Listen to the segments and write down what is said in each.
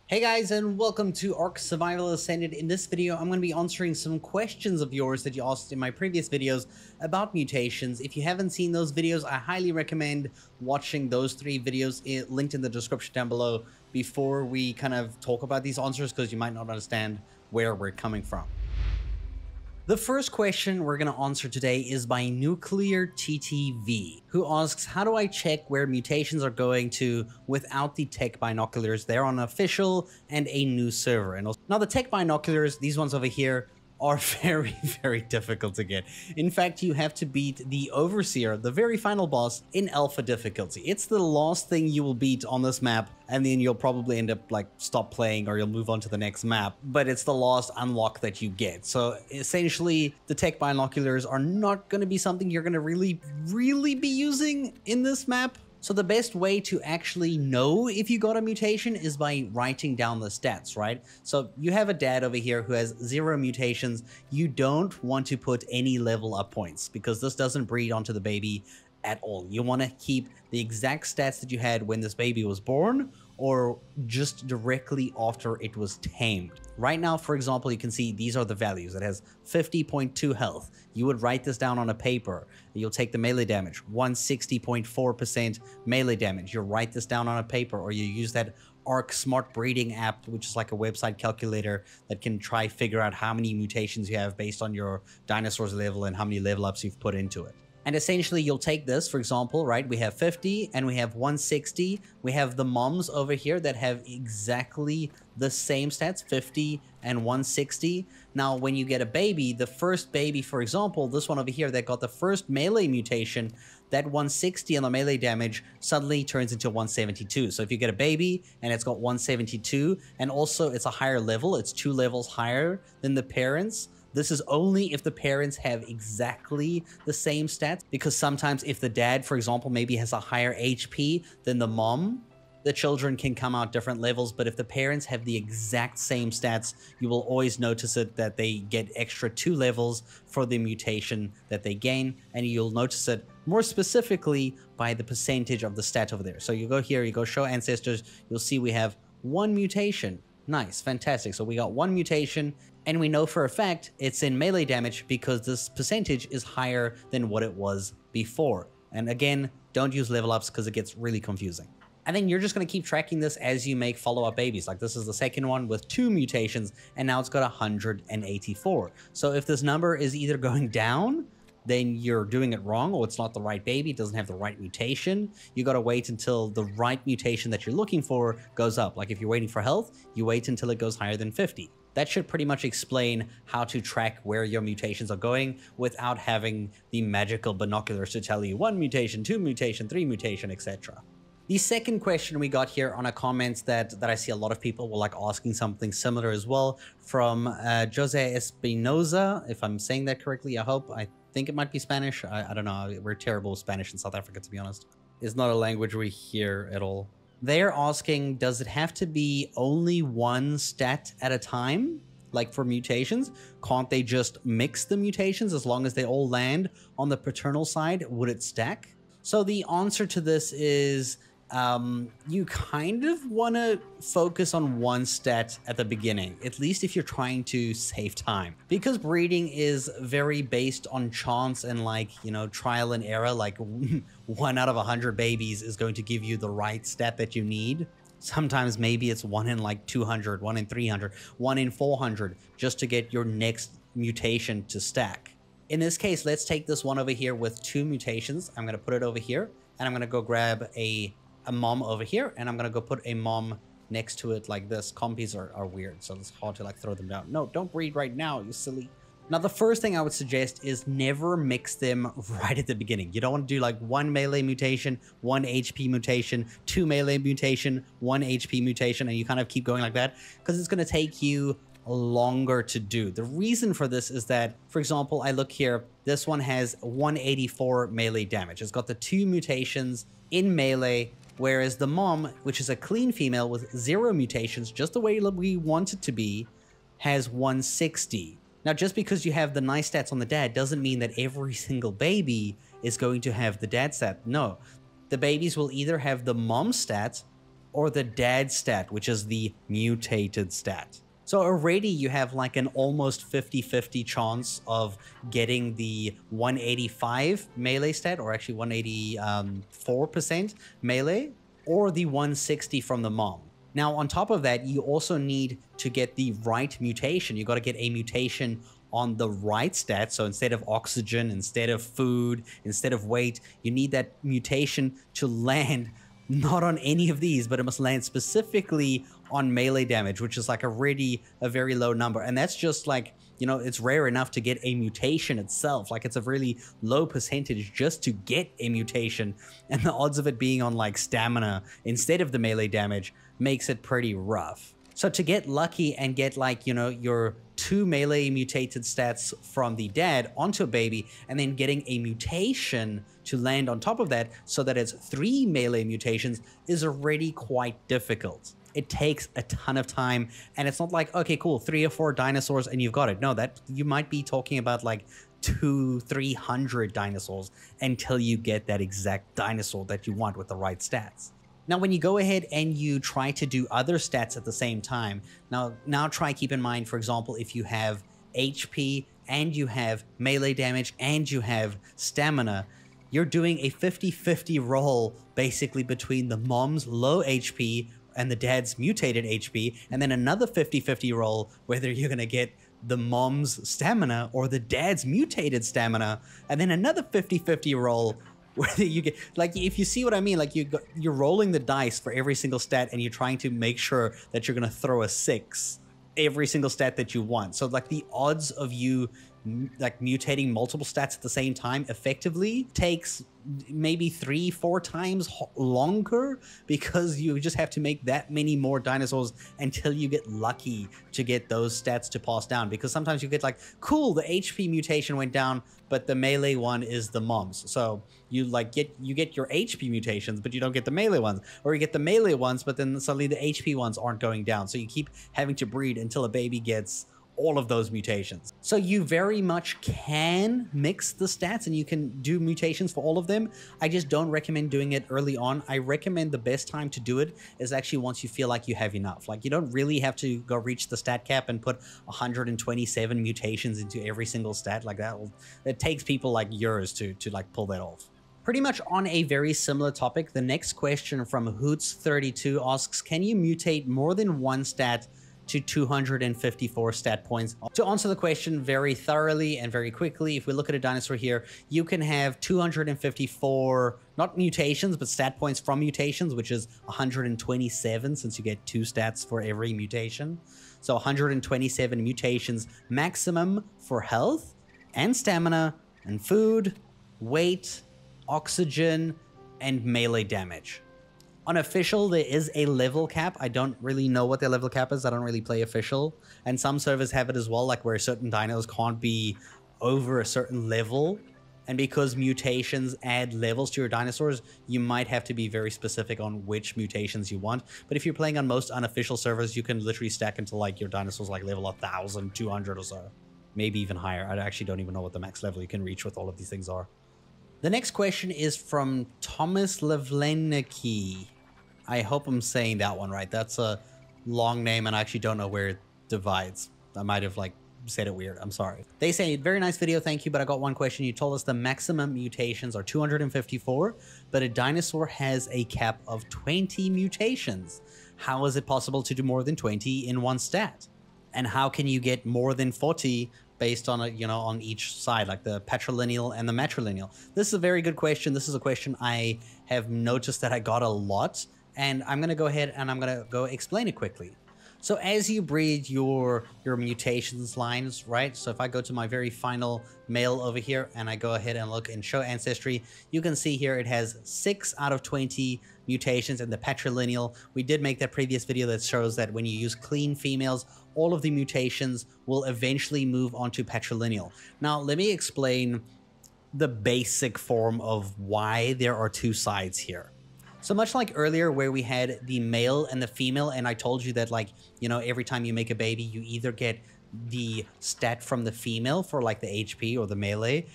Hey guys, and welcome to Ark Survival Ascended. In this video, I'm going to be answering some questions of yours that you asked in my previous videos about mutations. If you haven't seen those videos, I highly recommend watching those 3 videos linked in the description down below before we kind of talk about these answers, because you might not understand where we're coming from. The first question we're going to answer today is by Nuclear TTV, who asks, how do I check where mutations are going to without the Tek Binoculars? They're on official and a new server. And also, now the Tek Binoculars, these ones over here, are very difficult to get. In fact, you have to beat the Overseer, the very final boss, in alpha difficulty. It's the last thing you will beat on this map, and then you'll probably end up like stop playing or you'll move on to the next map, but it's the last unlock that you get. So essentially, the Tek Binoculars are not going to be something you're going to really be using in this map. So the best way to actually know if you got a mutation is by writing down the stats, right? So you have a dad over here who has 0 mutations. You don't want to put any level up points because this doesn't breed onto the baby at all. You want to keep the exact stats that you had when this baby was born or just directly after it was tamed. Right now, for example, you can see these are the values. It has 50.2 health. You would write this down on a paper. You'll take the melee damage, 160.4% melee damage. You'll write this down on a paper, or you use that Ark Smart Breeding app, which is like a website calculator that can try figure out how many mutations you have based on your dinosaur's level and how many level ups you've put into it. And essentially, you'll take this, for example, right? We have 50 and we have 160. We have the moms over here that have exactly the same stats, 50 and 160. Now, when you get a baby, the first baby, for example, this one over here that got the first melee mutation, that 160 on the melee damage suddenly turns into 172. So if you get a baby and it's got 172, and also it's a higher level, it's 2 levels higher than the parents. This is only if the parents have exactly the same stats, because sometimes if the dad, for example, maybe has a higher HP than the mom, the children can come out different levels. But if the parents have the exact same stats, you will always notice it that they get extra 2 levels for the mutation that they gain. And you'll notice it more specifically by the percentage of the stat over there. So you go here, you go show ancestors, you'll see we have 1 mutation. Nice, fantastic. So we got 1 mutation, and we know for a fact it's in melee damage because this percentage is higher than what it was before. And again, don't use level ups because it gets really confusing. And then you're just going to keep tracking this as you make follow-up babies. Like this is the second one with 2 mutations, and now it's got 184. So if this number is either going down, then you're doing it wrong, or it's not the right baby, it doesn't have the right mutation. You got to wait until the right mutation that you're looking for goes up. Like if you're waiting for health, you wait until it goes higher than 50. That should pretty much explain how to track where your mutations are going without having the magical binoculars to tell you 1 mutation, 2 mutation, 3 mutation, etc. The second question we got here on a comment that I see a lot of people were like asking something similar as well, from Jose Espinoza, if I'm saying that correctly, I think it might be Spanish. I don't know. We're terrible with Spanish in South Africa, to be honest. It's not a language we hear at all. They're asking, does it have to be only 1 stat at a time? Like for mutations, can't they just mix the mutations as long as they all land on the paternal side? Would it stack? So the answer to this is you kind of want to focus on 1 stat at the beginning, at least if you're trying to save time, because breeding is very based on chance and like, you know, trial and error. Like 1 out of 100 babies is going to give you the right stat that you need. Sometimes maybe it's 1 in like 200, 1 in 300, 1 in 400 just to get your next mutation to stack. In this case, let's take this one over here with 2 mutations. I'm going to put it over here, and I'm going to go grab a mom over here, and I'm going to go put a mom next to it like this. Compies are weird, so it's hard to like throw them down. No, don't breed right now, you silly. Now, the first thing I would suggest is never mix them right at the beginning. You don't want to do like 1 melee mutation, 1 HP mutation, 2 melee mutation, 1 HP mutation, and you kind of keep going like that, because it's going to take you longer to do. The reason for this is that, for example, I look here, this one has 184 melee damage. It's got the 2 mutations in melee, whereas the mom, which is a clean female with 0 mutations, just the way we want it to be, has 160. Now, just because you have the nice stats on the dad doesn't mean that every single baby is going to have the dad stat. No, the babies will either have the mom stat or the dad stat, which is the mutated stat. So already you have like an almost 50-50 chance of getting the 185 melee stat, or actually 184% melee, or the 160 from the mom. Now, on top of that, you also need to get the right mutation. You got to get a mutation on the right stat. So instead of oxygen, instead of food, instead of weight, you need that mutation to land not on any of these, but it must land specifically on melee damage, which is like already a very low number. And that's just like, you know, it's rare enough to get a mutation itself. Like, it's a really low percentage just to get a mutation. And the odds of it being on like stamina instead of the melee damage makes it pretty rough. So to get lucky and get like, you know, your 2 melee mutated stats from the dad onto a baby, and then getting a mutation to land on top of that so that it's 3 melee mutations is already quite difficult. It takes a ton of time, and it's not like, okay, cool, 3 or 4 dinosaurs and you've got it. No, that you might be talking about like 200-300 dinosaurs until you get that exact dinosaur that you want with the right stats. Now, when you go ahead and you try to do other stats at the same time, now try keep in mind, for example, if you have HP and you have melee damage and you have stamina, you're doing a 50-50 roll basically between the mom's low HP and the dad's mutated HP, and then another 50-50 roll whether you're going to get the mom's stamina or the dad's mutated stamina, and then another 50-50 roll whether you get, like, if you see what I mean, like you're rolling the dice for every single stat and you're trying to make sure that you're going to throw a 6 every single stat that you want. So like the odds of you like mutating multiple stats at the same time effectively takes maybe 3-4 times longer, because you just have to make that many more dinosaurs until you get lucky to get those stats to pass down. Because sometimes you get like, cool, the HP mutation went down, but the melee one is the mom's. So you like get your HP mutations, but you don't get the melee ones, or you get the melee ones, but then suddenly the HP ones aren't going down. So you keep having to breed until a baby gets all of those mutations. So you very much can mix the stats and you can do mutations for all of them. I just don't recommend doing it early on. I recommend the best time to do it is actually once you feel like you have enough. Like, you don't really have to go reach the stat cap and put 127 mutations into every single stat. Like that, it takes people like years to like pull that off. Pretty much on a very similar topic, the next question from Hoots32 asks, can you mutate more than one stat to 254 stat points? To answer the question very thoroughly and very quickly, if we look at a dinosaur here, you can have 254, not mutations, but stat points from mutations, which is 127, since you get 2 stats for every mutation. So 127 mutations maximum for health and stamina and food, weight, oxygen, and melee damage. On official, there is a level cap. I don't really know what their level cap is. I don't really play official. And some servers have it as well, like where certain dinos can't be over a certain level. And because mutations add levels to your dinosaurs, you might have to be very specific on which mutations you want. But if you're playing on most unofficial servers, you can literally stack until like your dinosaurs like level 1,000, 200 or so. Maybe even higher. I actually don't even know what the max level you can reach with all of these things are. The next question is from Thomas Levlenicki. I hope I'm saying that one right. That's a long name and I actually don't know where it divides. I might have like said it weird. I'm sorry. They say, very nice video, thank you, but I got one question. You told us the maximum mutations are 254, but a dinosaur has a cap of 20 mutations. How is it possible to do more than 20 in one stat? And how can you get more than 40 based on, you know, on each side, like the patrilineal and the matrilineal? This is a very good question. This is a question I have noticed that I got a lot. And I'm going to go ahead and I'm going to go explain it quickly. So as you breed your mutations lines, right? So if I go to my very final male over here and I go ahead and look and show ancestry, you can see here it has 6 out of 20 mutations in the patrilineal. We did make that previous video that shows that when you use clean females, all of the mutations will eventually move onto patrilineal. Now, let me explain the basic form of why there are 2 sides here. So much like earlier where we had the male and the female, and I told you that, like, you know, every time you make a baby, you either get the stat from the female for like the HP or the melee,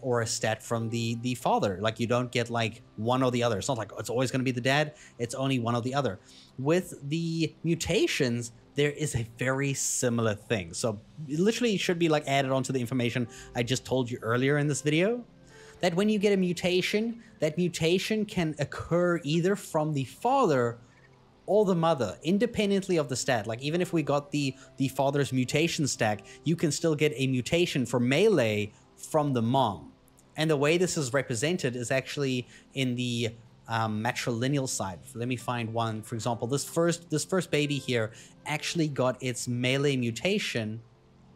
or a stat from the father. Like you don't get like one or the other. It's not like it's always going to be the dad. It's only one or the other. With the mutations, there is a very similar thing. So it literally should be like added onto the information I just told you earlier in this video, that when you get a mutation, that mutation can occur either from the father or the mother, independently of the stat. Like even if we got the father's mutation stack, you can still get a mutation for melee from the mom. And the way this is represented is actually in the matrilineal side. Let me find one. For example, this first baby here actually got its melee mutation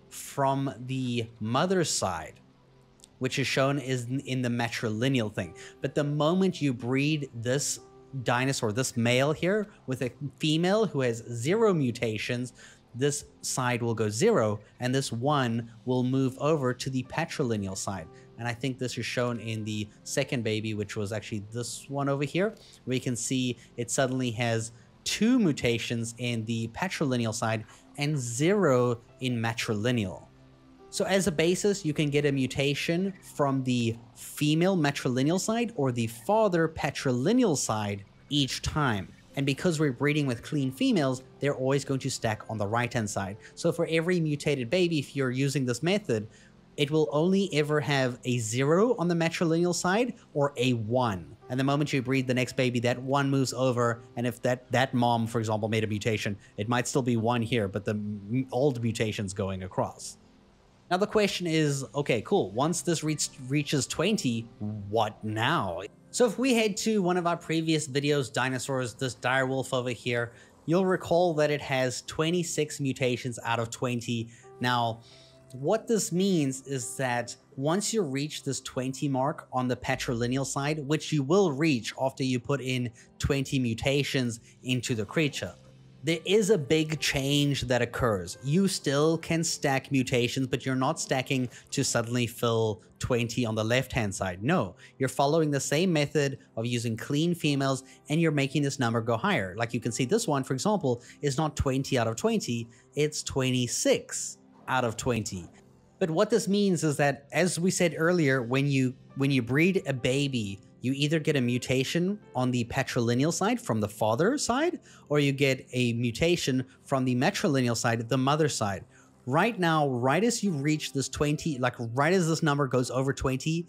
from the mother's side, which is shown in the matrilineal thing. But the moment you breed this dinosaur, this male here, with a female who has 0 mutations, this side will go 0, and this 1 will move over to the patrilineal side. And I think this is shown in the second baby, which was actually this one over here, where you can see it suddenly has 2 mutations in the patrilineal side and 0 in matrilineal. So as a basis, you can get a mutation from the female matrilineal side or the father patrilineal side each time. And because we're breeding with clean females, they're always going to stack on the right-hand side. So for every mutated baby, if you're using this method, it will only ever have a 0 on the matrilineal side or a 1. And the moment you breed the next baby, that 1 moves over. And if that mom, for example, made a mutation, it might still be 1 here, but the old mutation's going across. Now the question is, okay, cool. Once this reaches 20, what now? So if we head to one of our previous videos, dinosaurs, this direwolf over here, you'll recall that it has 26 mutations out of 20. Now, what this means is that once you reach this 20 mark on the patrilineal side, which you will reach after you put in 20 mutations into the creature, there is a big change that occurs. You still can stack mutations, but you're not stacking to suddenly fill 20 on the left-hand side. No, you're following the same method of using clean females, and you're making this number go higher. Like you can see this one, for example, is not 20 out of 20, it's 26 out of 20. But what this means is that, as we said earlier, when you breed a baby, you either get a mutation on the patrilineal side from the father side, or you get a mutation from the matrilineal side, the mother side. Right now, right as you reach this 20, like right as this number goes over 20,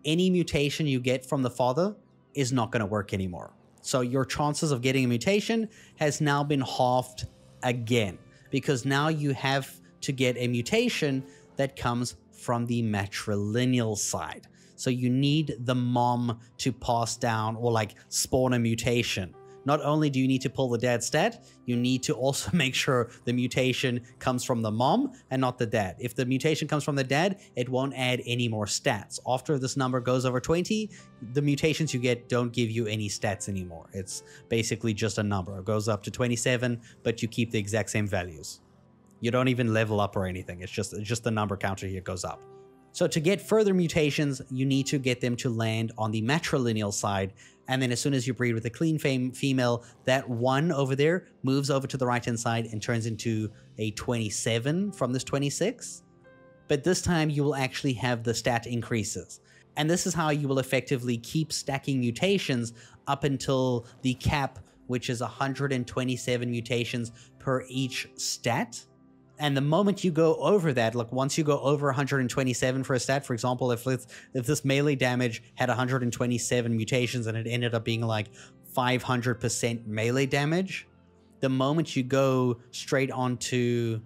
any mutation you get from the father is not going to work anymore. So your chances of getting a mutation has now been halved again, because now you have to get a mutation that comes from the matrilineal side. So you need the mom to pass down or like spawn a mutation. Not only do you need to pull the dad's stat, you need to also make sure the mutation comes from the mom and not the dad. If the mutation comes from the dad, it won't add any more stats. After this number goes over 20, the mutations you get don't give you any stats anymore. It's basically just a number. It goes up to 27, but you keep the exact same values. You don't even level up or anything. It's just the number counter here goes up. So to get further mutations, you need to get them to land on the matrilineal side. And then as soon as you breed with a clean female, that 1 over there moves over to the right-hand side and turns into a 27 from this 26. But this time you will actually have the stat increases. And this is how you will effectively keep stacking mutations up until the cap, which is 127 mutations per each stat. And the moment you go over that, like once you go over 127 for a stat, for example, if this melee damage had 127 mutations and it ended up being like 500% melee damage, the moment you go straight onto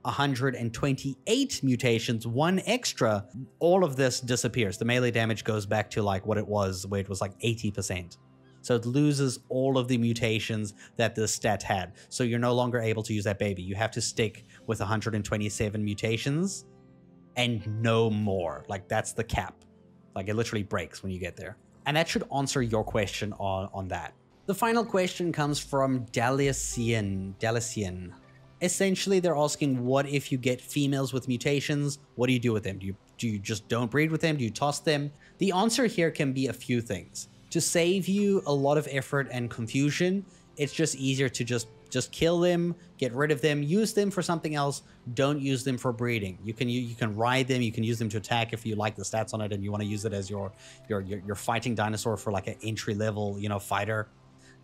128 mutations, 1 extra, all of this disappears. The melee damage goes back to like what it was, where it was like 80%. So it loses all of the mutations that this stat had. So you're no longer able to use that baby. You have to stick with 127 mutations and no more. Like that's the cap. Like it literally breaks when you get there. And that should answer your question on that. The final question comes from Dalician. Essentially, they're asking, what if you get females with mutations? What do you do with them? Do you just don't breed with them? Do you toss them? The answer here can be a few things. To save you a lot of effort and confusion, it's just easier to Just kill them, get rid of them, use them for something else. Don't use them for breeding. You can ride them, you can use them to attack if you like the stats on it and you want to use it as your fighting dinosaur for like an entry level, you know, fighter.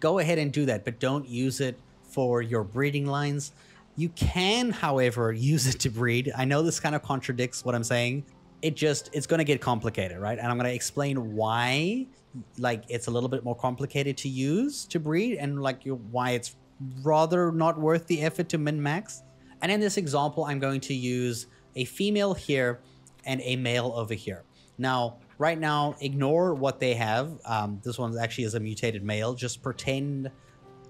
Go ahead and do that, but don't use it for your breeding lines. You can, however, use it to breed. I know this kind of contradicts what I'm saying. It's going to get complicated, right? And I'm going to explain why, like, it's a little bit more complicated to use to breed and like why it's rather not worth the effort to min-max. And in this example, I'm going to use a female here and a male over here. Now, right now, ignore what they have. This one actually is a mutated male. Just pretend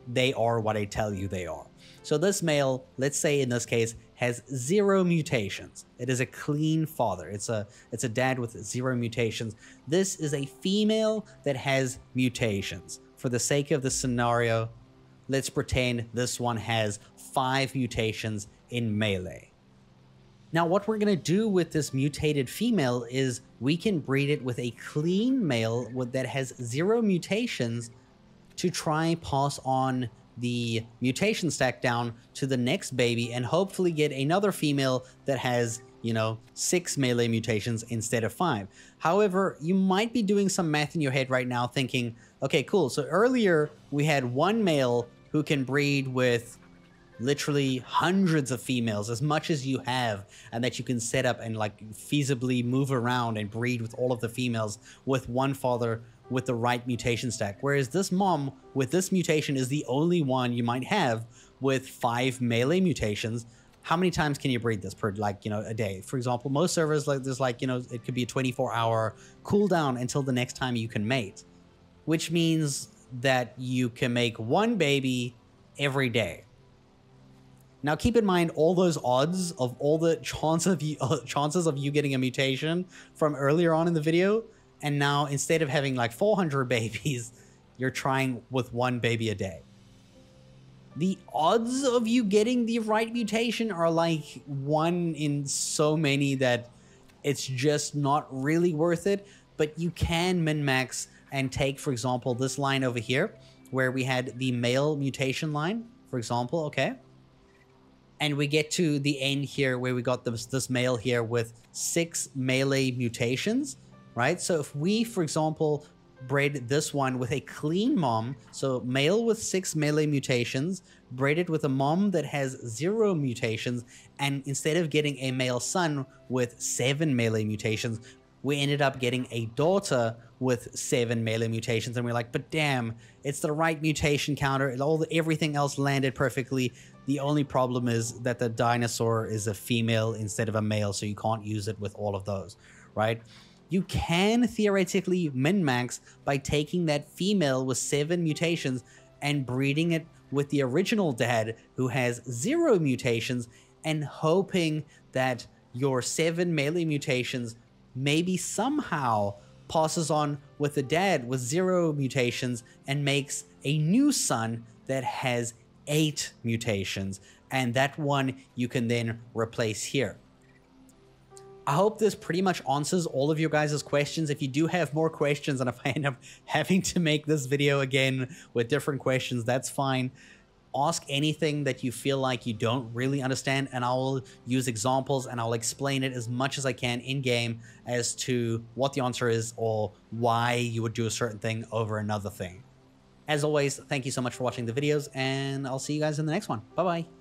they are what I tell you they are. So this male, let's say in this case, has 0 mutations. It is a clean father. It's a dad with 0 mutations. This is a female that has mutations. For the sake of the scenario, let's pretend this one has 5 mutations in melee. Now, what we're going to do with this mutated female is we can breed it with a clean male that has 0 mutations to try and pass on the mutation stack down to the next baby and hopefully get another female that has, you know, 6 melee mutations instead of 5. However, you might be doing some math in your head right now thinking, okay, cool. So earlier we had one male who can breed with literally hundreds of females, as much as you have, and that you can set up and like feasibly move around and breed with all of the females with one father with the right mutation stack. Whereas this mom with this mutation is the only one you might have with 5 melee mutations. How many times can you breed this per, like, you know, a day? For example, most servers, like, there's like, you know, it could be a 24-hour cooldown until the next time you can mate, which means that you can make one baby every day. Now, keep in mind all those odds of all the chances of you getting a mutation from earlier on in the video. And now, instead of having like 400 babies, you're trying with 1 baby a day. The odds of you getting the right mutation are like 1 in so many that it's just not really worth it. But you can min-max and take, for example, this line over here, where we had the male mutation line, for example, okay? And we get to the end here where we got this male here with 6 melee mutations, right? So if we, for example, bred this one with a clean mom, so male with 6 melee mutations, bred it with a mom that has 0 mutations, and instead of getting a male son with 7 melee mutations, we ended up getting a daughter with 7 melee mutations, and we're like, but damn, it's the right mutation counter, everything else landed perfectly. The only problem is that the dinosaur is a female instead of a male, so you can't use it with all of those, right? You can theoretically min-max by taking that female with 7 mutations and breeding it with the original dad who has 0 mutations and hoping that your 7 melee mutations maybe somehow passes on with the dad with 0 mutations and makes a new son that has 8 mutations, and that one you can then replace here. I hope this pretty much answers all of your guys' questions. If you do have more questions, and if I end up having to make this video again with different questions, that's fine. Ask anything that you feel like you don't really understand, and I'll use examples and I'll explain it as much as I can in-game as to what the answer is or why you would do a certain thing over another thing. As always, thank you so much for watching the videos, and I'll see you guys in the next one. Bye-bye.